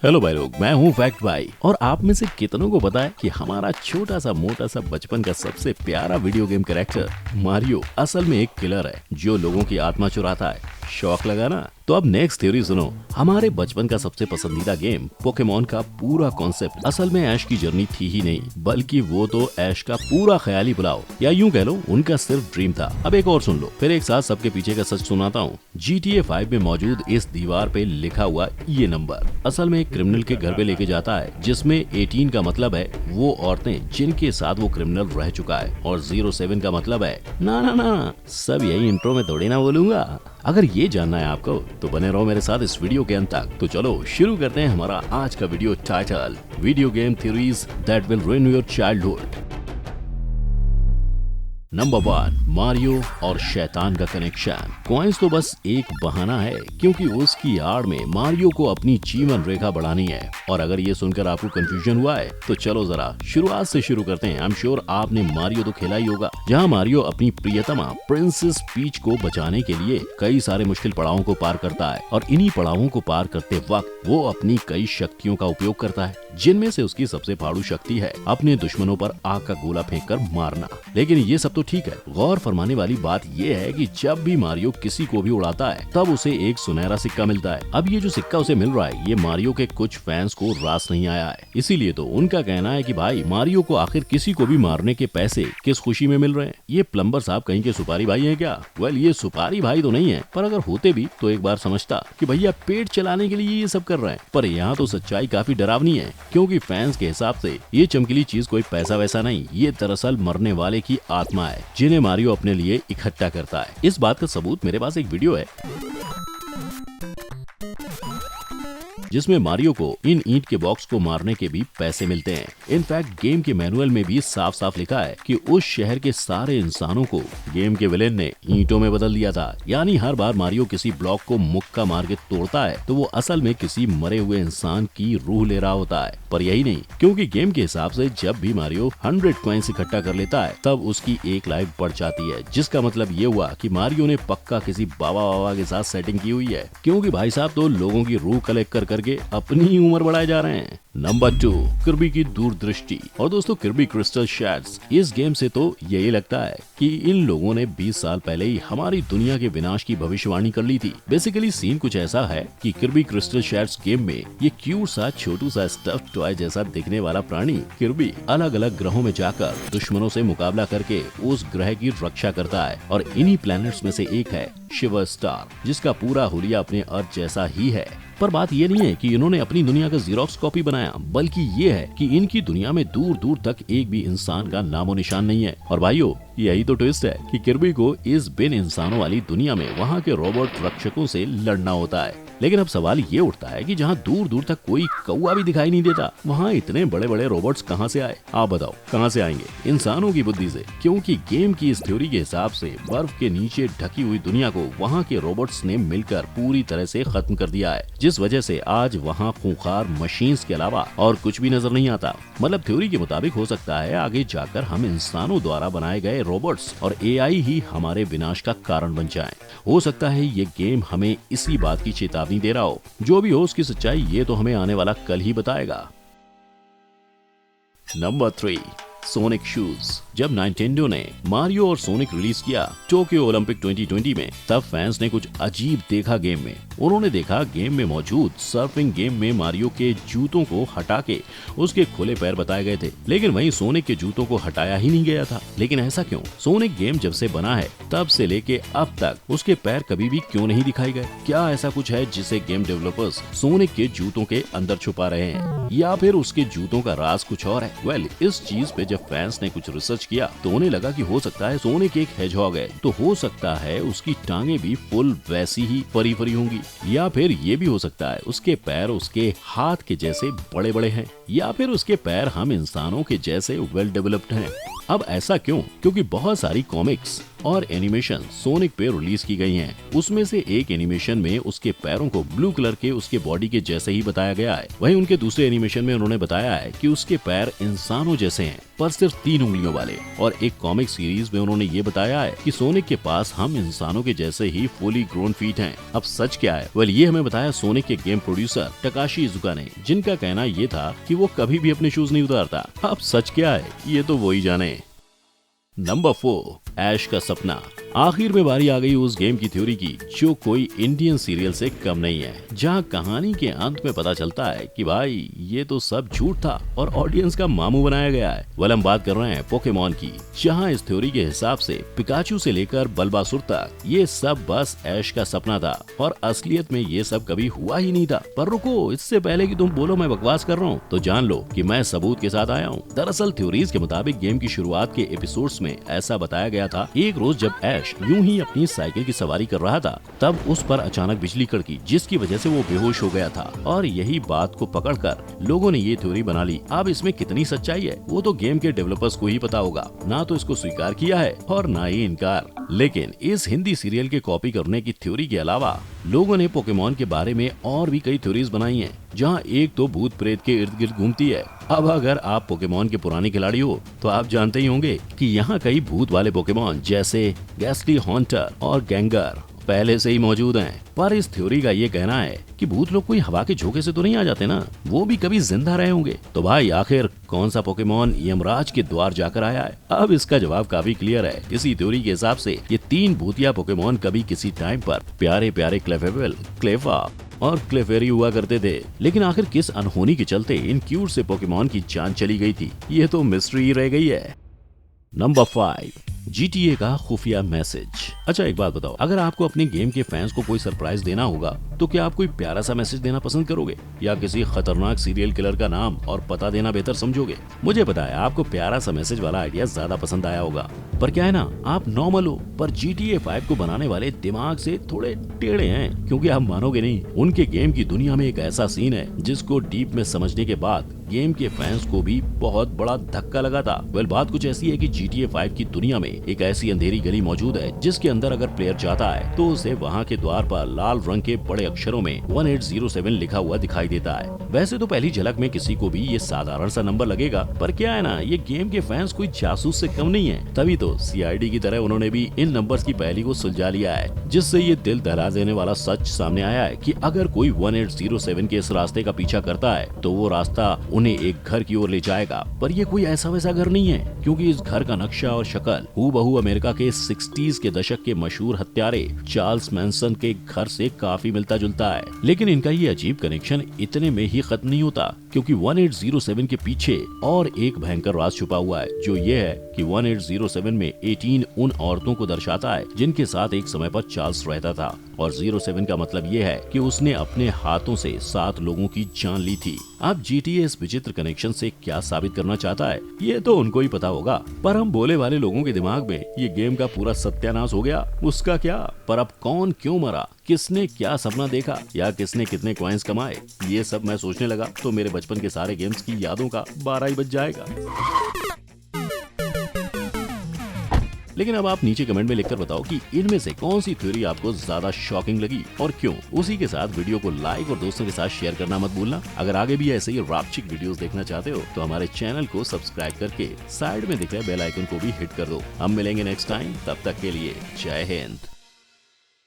Hello भाई लोग, मैं हूँ फैक्ट भाई। और आप में से कितनों को पता है कि हमारा छोटा सा मोटा सा बचपन का सबसे प्यारा वीडियो गेम कैरेक्टर मारियो असल में एक किलर है जो लोगों की आत्मा चुराता है। शौक लगा ना? तो अब नेक्स्ट थ्योरी सुनो। हमारे बचपन का सबसे पसंदीदा गेम पोकेमॉन का पूरा कॉन्सेप्ट असल में ऐश की जर्नी थी ही नहीं, बल्कि वो तो ऐश का पूरा ख्याली बुलाओ या यूं कह लो उनका सिर्फ ड्रीम था। अब एक और सुन लो, फिर एक साथ सबके पीछे का सच सुनाता हूँ। GTA 5 में मौजूद इस दीवार पे लिखा हुआ ये नंबर असल में एक क्रिमिनल के घर पे लेके जाता है, जिसमें 18 का मतलब है वो औरतें जिनके साथ वो क्रिमिनल रह चुका है, और 07 का मतलब है ना सब यही इंट्रो में थोड़ी ना बोलूंगा। अगर ये जानना है आपको तो बने रहो मेरे साथ इस वीडियो के अंत तक। तो चलो शुरू करते हैं हमारा आज का video title, video game theories that will ruin your childhood. Number 1, Mario और शैतान का कनेक्शन। कॉइन्स तो बस एक बहाना है, क्योंकि उसकी आड़ में मारियो को अपनी जीवन रेखा बढ़ानी है। और अगर ये सुनकर आपको कंफ्यूजन हुआ है तो चलो जरा शुरुआत से शुरू करते हैं। आई एम श्योर आपने मारियो तो खेला ही होगा, जहाँ मारियो अपनी प्रियतमा प्रिंसेस पीच को बचाने के लिए कई सारे मुश्किल पड़ावों को पार करता है, और इन्हीं पड़ावों को पार करते वक्त वो अपनी कई शक्तियों का उपयोग करता है, जिनमें से उसकी सबसे फाड़ू शक्ति है अपने दुश्मनों पर आग का गोला फेंक कर मारना। लेकिन ये सब तो ठीक है, गौर फरमाने वाली बात ये है कि जब भी मारियो किसी को भी उड़ाता है तब उसे एक सुनहरा सिक्का मिलता है। अब ये जो सिक्का उसे मिल रहा है, ये मारियो के कुछ फैंस को रास नहीं आया है, इसीलिए तो उनका कहना है कि भाई मारियो को आखिर किसी को भी मारने के पैसे किस खुशी में मिल रहे हैं। ये प्लम्बर साहब कहीं के सुपारी भाई हैं क्या? वेल, ये सुपारी भाई तो नहीं है, पर अगर होते भी तो एक बार समझता कि भैया पेट चलाने के लिए ये सब कर रहे हैं। पर यहाँ तो सच्चाई काफी डरावनी है, क्योंकि फैंस के हिसाब से ये चमकीली चीज कोई पैसा वैसा नहीं, ये दरअसल मरने वाले की आत्मा है जिन्हें मारियो अपने लिए इकट्ठा करता है। इस बात का सबूत मेरे पास एक वीडियो है जिसमें मारियो को इन ईंट के बॉक्स को मारने के भी पैसे मिलते हैं। इनफैक्ट गेम के मैनुअल में भी साफ साफ लिखा है कि उस शहर के सारे इंसानों को गेम के विलेन ने ईंटों में बदल दिया था। यानी हर बार मारियो किसी ब्लॉक को मुक्का मार के तोड़ता है तो वो असल में किसी मरे हुए इंसान की रूह ले रहा होता है। पर यही नहीं, क्योंकि गेम के हिसाब से जब भी मारियो 100 कॉइन्स इकट्ठा कर लेता है तब उसकी एक लाइफ बढ़ जाती है, जिसका मतलब ये हुआ कि मारियो ने पक्का किसी बाबा के साथ सेटिंग की हुई है, क्योंकि भाई साहब तो लोगों की रूह कलेक्ट कर करके अपनी ही उम्र बढ़ाए जा रहे हैं। नंबर 2, किर्बी की दूरदृष्टि। और दोस्तों, किर्बी क्रिस्टल शैड्स, इस गेम से तो यही लगता है कि इन लोगों ने 20 साल पहले ही हमारी दुनिया के विनाश की भविष्यवाणी कर ली थी। बेसिकली सीन कुछ ऐसा है कि किर्बी क्रिस्टल शैड्स गेम में ये क्यूट सा छोटू सा स्टफ्ड टॉय जैसा दिखने वाला प्राणी किर्बी अलग अलग ग्रहों में जाकर दुश्मनों से मुकाबला करके उस ग्रह की रक्षा करता है। और इन्हीं प्लैनेट्स में से एक है शिवर स्टार, जिसका पूरा हुलिया अपने अर्थ जैसा ही है। पर बात ये नहीं है कि इन्होंने अपनी दुनिया का जीरोक्स कॉपी बनाया, बल्कि ये है कि इनकी दुनिया में दूर दूर तक एक भी इंसान का नामो निशान नहीं है। और भाइयों, यही तो ट्विस्ट है कि किर्बी को इस बिन इंसानों वाली दुनिया में वहाँ के रोबोट रक्षकों से लड़ना होता है। लेकिन अब सवाल ये उठता है कि जहाँ दूर दूर तक कोई कौवा भी दिखाई नहीं देता, वहाँ इतने बड़े बड़े रोबोट्स कहाँ से आए? आप बताओ, कहाँ से आएंगे? इंसानों की बुद्धि से, क्योंकि गेम की इस थ्योरी के हिसाब से बर्फ के नीचे ढकी हुई दुनिया को वहाँ के रोबोट्स ने मिलकर पूरी तरह से खत्म कर दिया है, जिस वजह से आज वहाँ खूंखार मशीन्स के अलावा और कुछ भी नजर नहीं आता। मतलब थ्योरी के मुताबिक हो सकता है आगे जाकर हम इंसानों द्वारा बनाए गए रोबोट्स और AI ही हमारे विनाश का कारण बन जाएं। हो सकता है ये गेम हमें इसी बात की चेतावनी दे रहा हो। जो भी हो, उसकी सच्चाई ये तो हमें आने वाला कल ही बताएगा। Number 3, sonic shoes. जब नाइंटेंडो ने मारियो और सोनिक रिलीज किया टोक्यो ओलंपिक 2020 में, तब फैंस ने कुछ अजीब देखा गेम में। उन्होंने देखा गेम में मौजूद सर्फिंग गेम में मारियो के जूतों को हटा के उसके खुले पैर बताए गए थे, लेकिन वहीं सोनिक के जूतों को हटाया ही नहीं गया था। लेकिन ऐसा क्यों? सोनिक गेम जब से बना है तब से लेके अब तक उसके पैर कभी भी क्यों नहीं दिखाए गए? क्या ऐसा कुछ है जिसे गेम डेवलपर्स सोनिक के जूतों के अंदर छुपा रहे हैं, या फिर उसके जूतों का राज कुछ और है? वेल, इस चीज पे जब फैंस ने कुछ रिसर्च किया तो उन्हें लगा कि हो सकता है सोनिक एक हेजहॉग है, तो हो सकता है उसकी टांगे भी फुल वैसी ही फरी फरी होंगी, या फिर ये भी हो सकता है उसके पैर उसके हाथ के जैसे बड़े बड़े हैं, या फिर उसके पैर हम इंसानों के जैसे वेल डेवलप्ड हैं। अब ऐसा क्यों? क्योंकि बहुत सारी कॉमिक्स और एनिमेशन सोनिक पे रिलीज की गई हैं। उसमें से एक एनिमेशन में उसके पैरों को ब्लू कलर के उसके बॉडी के जैसे ही बताया गया है। वहीं उनके दूसरे एनिमेशन में उन्होंने बताया है कि उसके पैर इंसानों जैसे हैं, पर सिर्फ 3 उंगलियों वाले। और एक कॉमिक सीरीज में उन्होंने ये बताया है कि सोनिक के पास हम इंसानों के जैसे ही फुली ग्रोन फीट हैं। अब सच क्या है? वेल, ये हमें बताया सोनिक के गेम प्रोड्यूसर टकाशी इजुका ने, जिनका कहना ये था कि वो कभी भी अपने शूज नहीं उतारता। अब सच क्या है ये तो वो ही जाने। नंबर 4, ऐश का सपना। आखिर में बारी आ गई उस गेम की थ्योरी की जो कोई इंडियन सीरियल से कम नहीं है, जहां कहानी के अंत में पता चलता है कि भाई ये तो सब झूठ था और ऑडियंस का मामू बनाया गया है। वेल, हम बात कर रहे हैं पोकेमॉन की, जहां इस थ्योरी के हिसाब से पिकाचू से लेकर बल्बासुर तक ये सब बस ऐश का सपना था और असलियत में ये सब कभी हुआ ही नहीं था। पर रुको, इससे पहले कि तुम बोलो मैं बकवास कर रहा हूँ, तो जान लो कि मैं सबूत के साथ आया हूँ। दरअसल थ्योरीज के मुताबिक गेम की शुरुआत के एपिसोड्स में ऐसा बताया गया था, एक रोज जब ऐश यूं ही अपनी साइकिल की सवारी कर रहा था, तब उस पर अचानक बिजली कड़की, जिसकी वजह से वो बेहोश हो गया था। और यही बात को पकड़कर लोगों ने ये थ्योरी बना ली। अब इसमें कितनी सच्चाई है वो तो गेम के डेवलपर्स को ही पता होगा, ना तो इसको स्वीकार किया है और ना ही इनकार। लेकिन इस हिंदी सीरियल के कॉपी करने की थ्योरी के अलावा लोगों ने पोकेमॉन के बारे में और भी कई थ्योरीज बनाई हैं, जहां एक तो भूत प्रेत के इर्द गिर्द घूमती है। अब अगर आप पोकेमॉन के पुराने खिलाड़ी हो तो आप जानते ही होंगे कि यहाँ कई भूत वाले पोकेमॉन जैसे गैस्टली हॉन्टर और गैंगर पहले से ही मौजूद हैं। पर इस थ्योरी का ये कहना है कि भूत लोग कोई हवा के झोंके से तो नहीं आ जाते ना, वो भी कभी जिंदा रहे होंगे। तो भाई आखिर कौन सा पोकेमॉन यमराज के द्वार जाकर आया है? अब इसका जवाब काफी क्लियर है। इसी थ्योरी के हिसाब से ये 3 भूतिया पोकेमॉन कभी किसी टाइम पर प्यारे प्यारे क्लेफेबल, क्लेफा और क्लेफेरी हुआ करते थे, लेकिन आखिर किस अनहोनी के चलते इन क्यूट से पोकेमॉन की जान चली गई थी, ये तो मिस्ट्री ही रह गई है। नंबर 5, GTA का खुफिया मैसेज। अच्छा एक बात बताओ, अगर आपको अपने गेम के फैंस को कोई सरप्राइज देना होगा तो क्या आप कोई प्यारा सा मैसेज देना पसंद करोगे या किसी खतरनाक सीरियल किलर का नाम और पता देना बेहतर समझोगे? मुझे पता है आपको प्यारा सा मैसेज वाला आइडिया ज्यादा पसंद आया होगा, पर क्या है ना, आप नॉर्मल हो, पर GTA 5 को बनाने वाले दिमाग से थोड़े टेढ़े हैं, क्योंकि आप मानोगे नहीं, उनके गेम की दुनिया में एक ऐसा सीन है जिसको डीप में समझने के बाद गेम के फैंस को भी बहुत बड़ा धक्का लगा था। वेल, बात कुछ ऐसी है कि GTA 5 की दुनिया में एक ऐसी अंधेरी गली मौजूद है जिसके अंदर अगर प्लेयर जाता है तो उसे वहाँ के द्वार पर लाल रंग के बड़े अक्षरों में 1807 लिखा हुआ दिखाई देता है। वैसे तो पहली झलक में किसी को भी ये साधारण सा नंबर लगेगा, पर क्या है ना, ये गेम के फैंस कोई जासूस से कम नहीं है, तभी तो CID की तरह उन्होंने भी इन नंबर्स की पहली को सुलझा लिया है, जिससे ये दिल दहला देने वाला सच सामने आया है कि अगर कोई 1807 के इस रास्ते का पीछा करता है तो वो रास्ता उन्हें एक घर की ओर ले जाएगा। पर ये कोई ऐसा वैसा घर नहीं है, क्योंकि इस घर का नक्शा और शक्ल हूबहू अमेरिका के 60s के दशक के मशहूर हत्यारे चार्ल्स मैनसन के घर से काफी मिलता जुलता है। लेकिन इनका ये अजीब कनेक्शन इतने में ही खत्म नहीं होता, क्योंकि 1807 के पीछे और एक भयंकर राज छुपा हुआ है, जो ये है कि 1807 में 18 उन औरतों को दर्शाता है जिनके साथ एक समय पर चार्ल्स रहता था, और 07 का मतलब ये है कि उसने अपने हाथों से 7 लोगों की जान ली थी। अब GTA इस विचित्र कनेक्शन से क्या साबित करना चाहता है ये तो उनको ही पता होगा, पर हम बोले वाले लोगों के दिमाग में ये गेम का पूरा सत्यानाश हो गया, उसका क्या? पर अब कौन क्यों मरा, किसने क्या सपना देखा, या किसने कितने कॉइंस कमाए, ये सब मैं सोचने लगा तो मेरे बचपन के सारे गेम्स की यादों का 12 ही बज जाएगा। लेकिन अब आप नीचे कमेंट में लिखकर बताओ कि इनमें से कौन सी थ्योरी आपको ज्यादा शॉकिंग लगी और क्यों। उसी के साथ वीडियो को लाइक और दोस्तों के साथ शेयर करना मत भूलना। अगर आगे भी ऐसे ही रापचिक वीडियोस देखना चाहते हो तो हमारे चैनल को सब्सक्राइब करके साइड में दिख रहे बेल आइकन को भी हिट कर दो। हम मिलेंगे नेक्स्ट टाइम, तब तक के लिए जय हिंद।